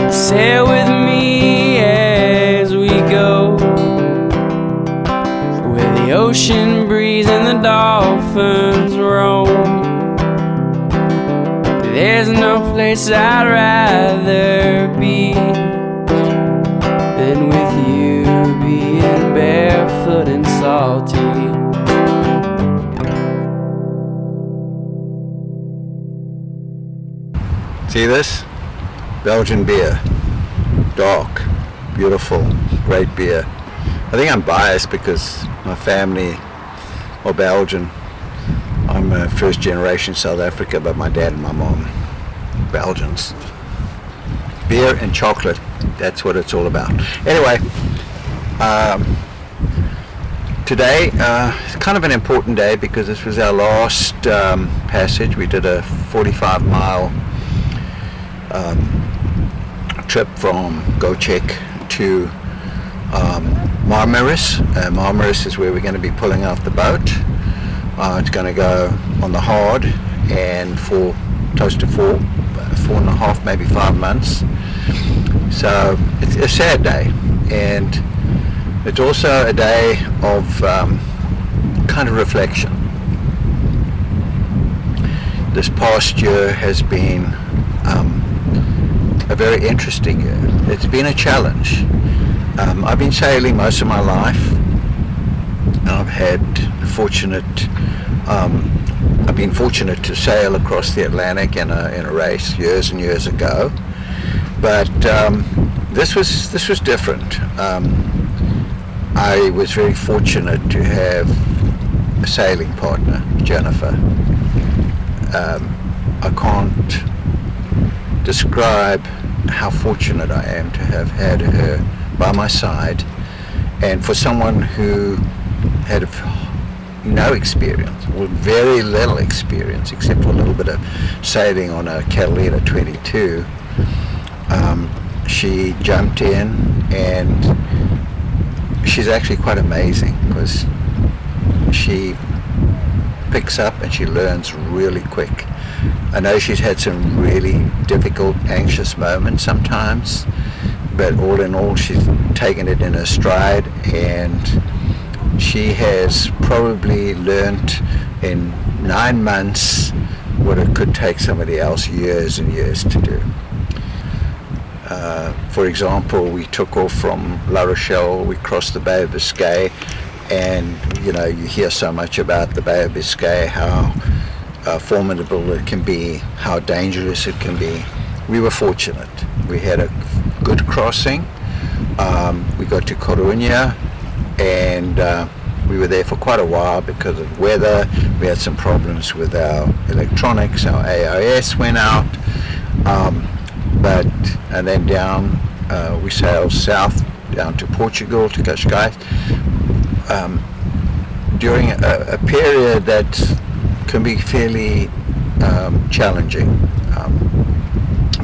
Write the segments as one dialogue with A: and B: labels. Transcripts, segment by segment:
A: Sail with me as we go, where the ocean breeze and the dolphins roam. There's no place I'd rather be than with you, being barefoot and salty.
B: See this? Belgian beer. Dark, beautiful, great beer. I think I'm biased because my family are Belgian. I'm a first generation South Africa, but my dad and my mom, Belgians. Beer and chocolate, that's what it's all about. Anyway, today is kind of an important day because this was our last passage. We did a 45-mile trip from Gocek to Marmaris. Marmaris is where we're going to be pulling off the boat. It's going to go on the hard and for close to 4.5, maybe 5 months. So it's a sad day, and it's also a day of kind of reflection. This past year has been a very interesting year. It's been a challenge. I've been sailing most of my life. I've been fortunate to sail across the Atlantic in a race years and years ago. But this was different. I was very fortunate to have a sailing partner, Jennifer. I can't describe how fortunate I am to have had her by my side, and for someone who had no experience, or very little experience, except for a little bit of sailing on a Catalina 22, she jumped in, and she's actually quite amazing because she picks up and she learns really quick. I know she's had some really difficult, anxious moments sometimes, but all in all, she's taken it in her stride, and she has probably learnt in 9 months what it could take somebody else years and years to do. For example, we took off from La Rochelle, we crossed the Bay of Biscay, and you hear so much about the Bay of Biscay, how formidable it can be, how dangerous it can be. We were fortunate. We had a good crossing. We got to Coruña, and we were there for quite a while because of weather. We had some problems with our electronics. Our AIS went out, and then down we sailed south down to Portugal, to Cascais, during a period that can be fairly challenging,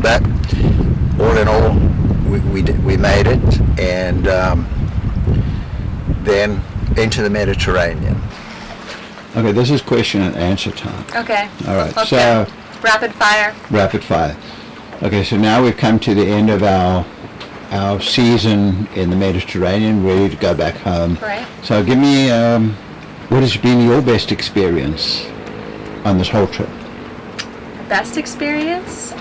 B: but all in all we made it, and then into the Mediterranean. Okay, this is question and answer time.
C: Okay.
B: All right.
C: Okay.
B: So
C: rapid fire.
B: Rapid fire. Okay, so now we've come to the end of our season in the Mediterranean, ready to go back home.
C: Right.
B: So give me, what has been your best experience on this whole trip?
C: Best experience,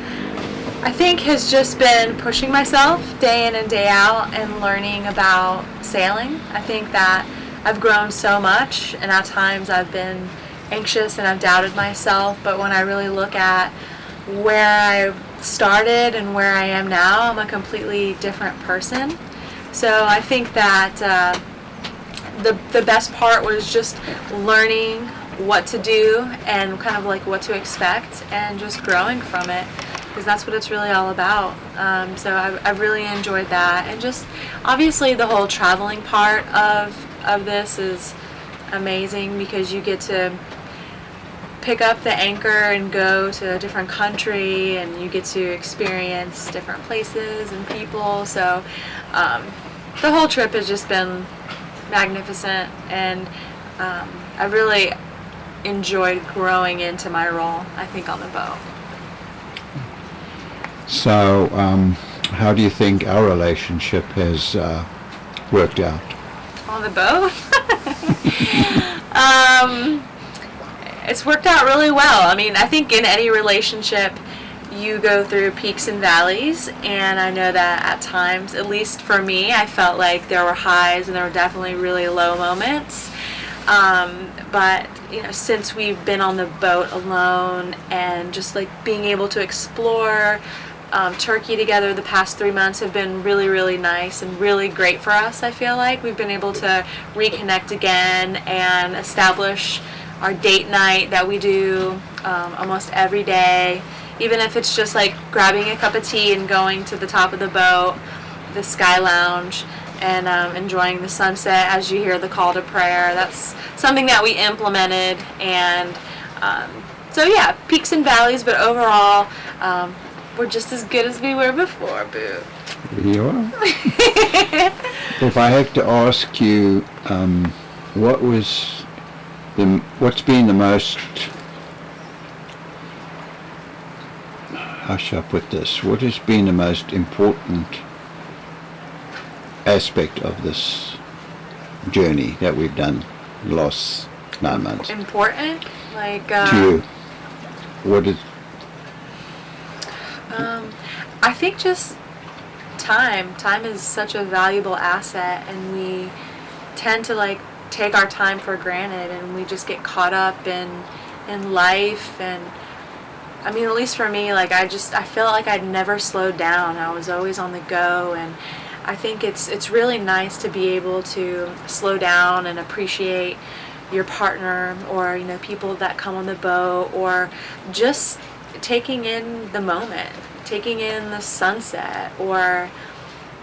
C: I think, has just been pushing myself day in and day out and learning about sailing. I think that I've grown so much, and at times I've been anxious and I've doubted myself, but when I really look at where I started and where I am now, I'm a completely different person. So I think that the best part was just learning what to do and kind of like what to expect and just growing from it. because that's what it's really all about. So I've really enjoyed that, and just obviously the whole traveling part of this is amazing, because you get to pick up the anchor and go to a different country, and you get to experience different places and people. So the whole trip has just been magnificent, and I really enjoyed growing into my role, I think, on the boat.
B: So, how do you think our relationship has worked out?
C: On the boat? It's worked out really well. I mean, I think in any relationship, you go through peaks and valleys, and I know that at times, at least for me, I felt like there were highs and there were definitely really low moments. But since we've been on the boat alone, and just like being able to explore Turkey together the past 3 months have been really, really nice and really great for us. I feel like we've been able to reconnect again and establish our date night that we do almost every day, even if it's just like grabbing a cup of tea and going to the top of the boat, the Sky Lounge, and enjoying the sunset as you hear the call to prayer. That's something that we implemented, and so yeah, peaks and valleys, but overall we're just as good as we were before, boo.
B: You are. If I have to ask you, what's been the most, how shall I put this, what has been the most important aspect of this journey that we've done the last 9 months?
C: Important? Like,
B: to you, what is...
C: I think just time. Time is such a valuable asset, and we tend to like take our time for granted, and we just get caught up in life. And I mean, at least for me, like I felt like I'd never slowed down. I was always on the go, and I think it's really nice to be able to slow down and appreciate your partner, or people that come on the boat, or just taking in the moment, taking in the sunset. Or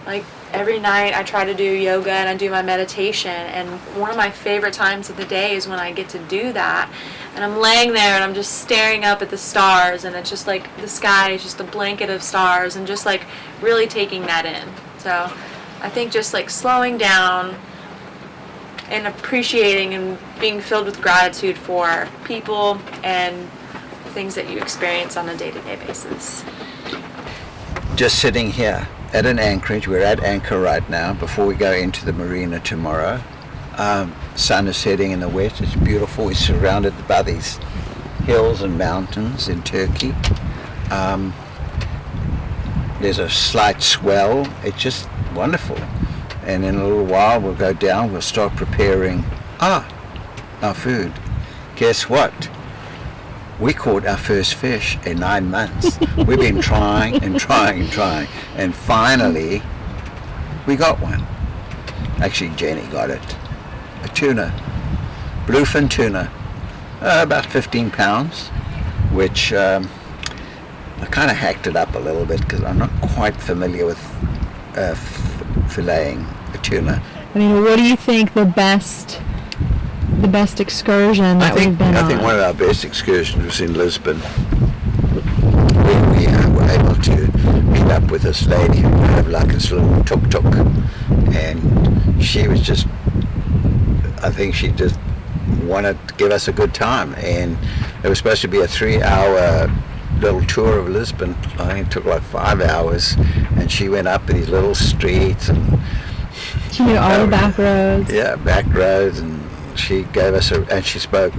C: like every night I try to do yoga and I do my meditation, and one of my favorite times of the day is when I get to do that, and I'm laying there and I'm just staring up at the stars, and it's just like the sky is just a blanket of stars, and just like really taking that in. So I think just like slowing down and appreciating and being filled with gratitude for people and things that you experience on a day-to-day basis.
B: Just sitting here at an anchorage, we're at anchor right now before we go into the marina tomorrow. Sun is setting in the west, it's beautiful. We're surrounded by these hills and mountains in Turkey. There's a slight swell, it's just wonderful. And in a little while we'll go down, we'll start preparing our food. Guess what? We caught our first fish in 9 months. We've been trying and trying and trying, and finally we got one. Actually, Jenny got it. A tuna, bluefin tuna, about 15 pounds, which I kind of hacked it up a little bit because I'm not quite familiar with filleting a tuna.
D: I mean, what do you think the best excursion that we've been on?
B: I think one of our best excursions was in Lisbon, where we were able to meet up with this lady who had like this little tuk-tuk, and she was just, I think she just wanted to give us a good time, and it was supposed to be a 3-hour little tour of Lisbon. I think it took like 5 hours, and she went up these little streets, and
D: she knew all the back roads.
B: Yeah, back roads, and she gave us and she spoke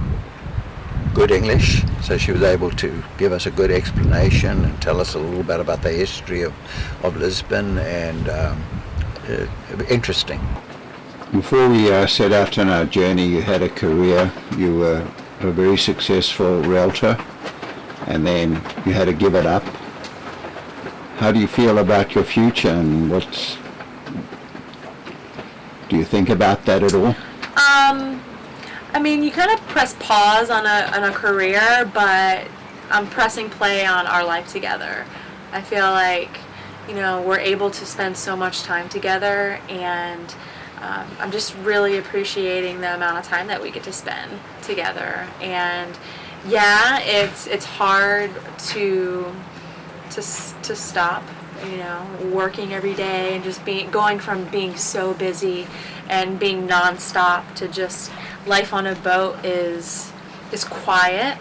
B: good English, so she was able to give us a good explanation and tell us a little bit about the history of Lisbon, and interesting. Before we set out on our journey, you had a career. You were a very successful realtor, and then you had to give it up. How do you feel about your future, and do you think about that at all?
C: I mean, you kind of press pause on a career, but I'm pressing play on our life together. I feel like, we're able to spend so much time together, and I'm just really appreciating the amount of time that we get to spend together. And yeah, it's hard to stop, working every day and just going from being so busy and being nonstop to just life on a boat is quiet,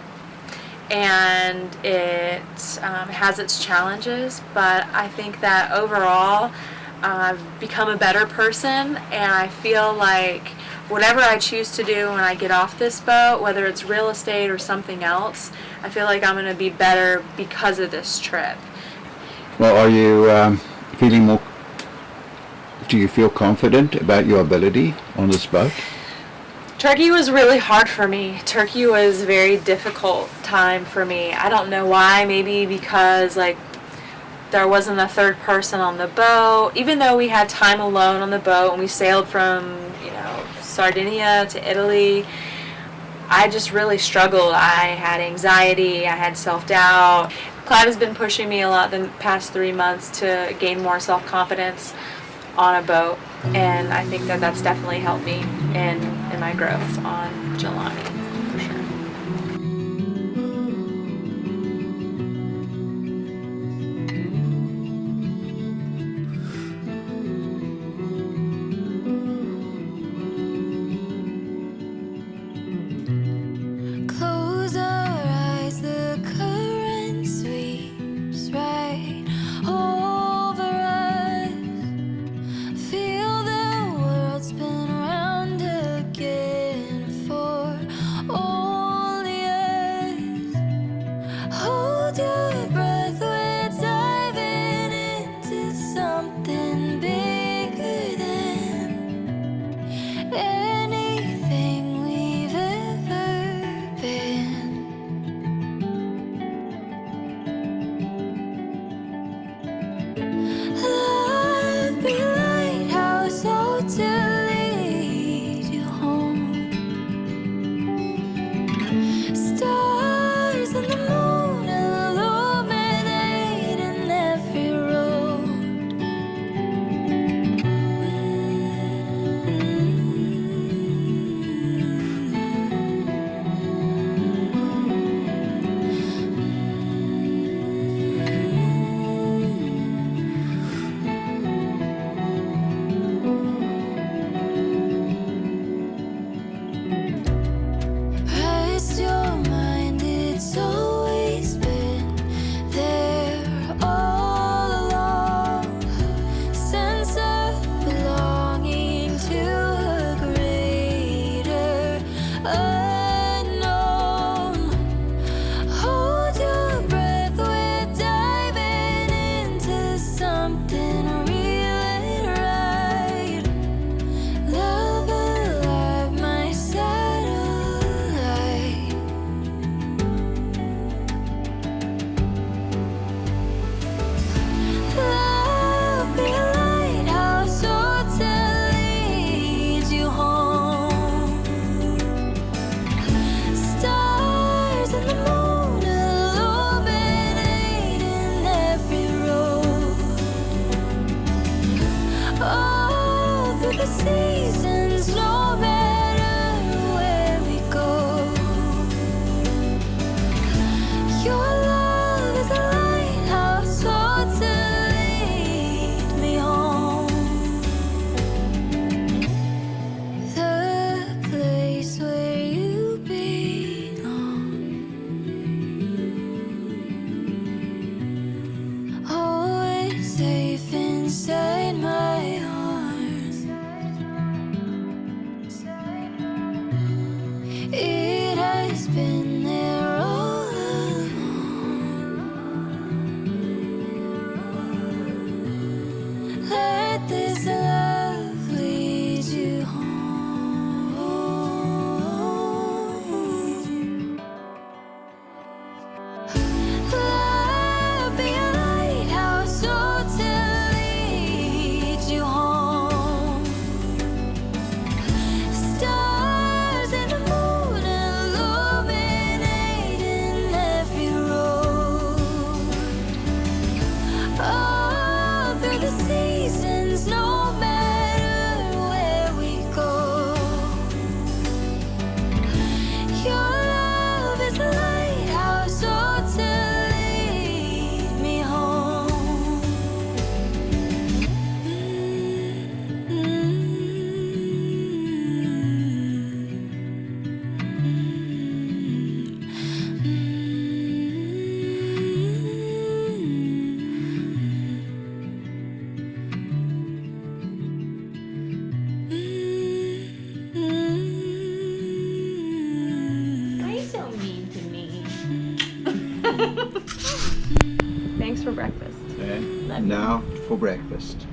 C: and it has its challenges, but I think that overall I've become a better person, and I feel like whatever I choose to do when I get off this boat, whether it's real estate or something else, I feel like I'm going to be better because of this trip.
B: Well, are you feeling more? Do you feel confident about your ability on this boat?
C: Turkey was really hard for me. Turkey was a very difficult time for me. I don't know why. Maybe because there wasn't a third person on the boat. Even though we had time alone on the boat and we sailed from Sardinia to Italy, I just really struggled. I had anxiety. I had self-doubt. Clive has been pushing me a lot the past 3 months to gain more self-confidence on a boat, and I think that that's definitely helped me in my growth on Jelani, for sure.
E: Close our eyes, the current sweeps right over us. Feel the world spin round again for only us. Hold your breath, we're diving into something bigger than anything we've ever been. Love be lighthouse, oh, to lead you home. Stars and the moon illuminating every road. Rest your mind, it's always been there all along. Sense of belonging to a greater unknown. Hold your breath, we're diving into something real and right. Love alive, my satellite. Love be a lighthouse, oh, to lead you home. Stars and the moon illuminating every road. All through the seasons, no matter where we go. Your love is a lighthouse, oh, to lead me home. The place where you belong. Always safe inside my arms. It has been there all along. Let this love lead you home. Love be a lighthouse, oh, to lead
C: Thanks for breakfast.
B: And now for breakfast.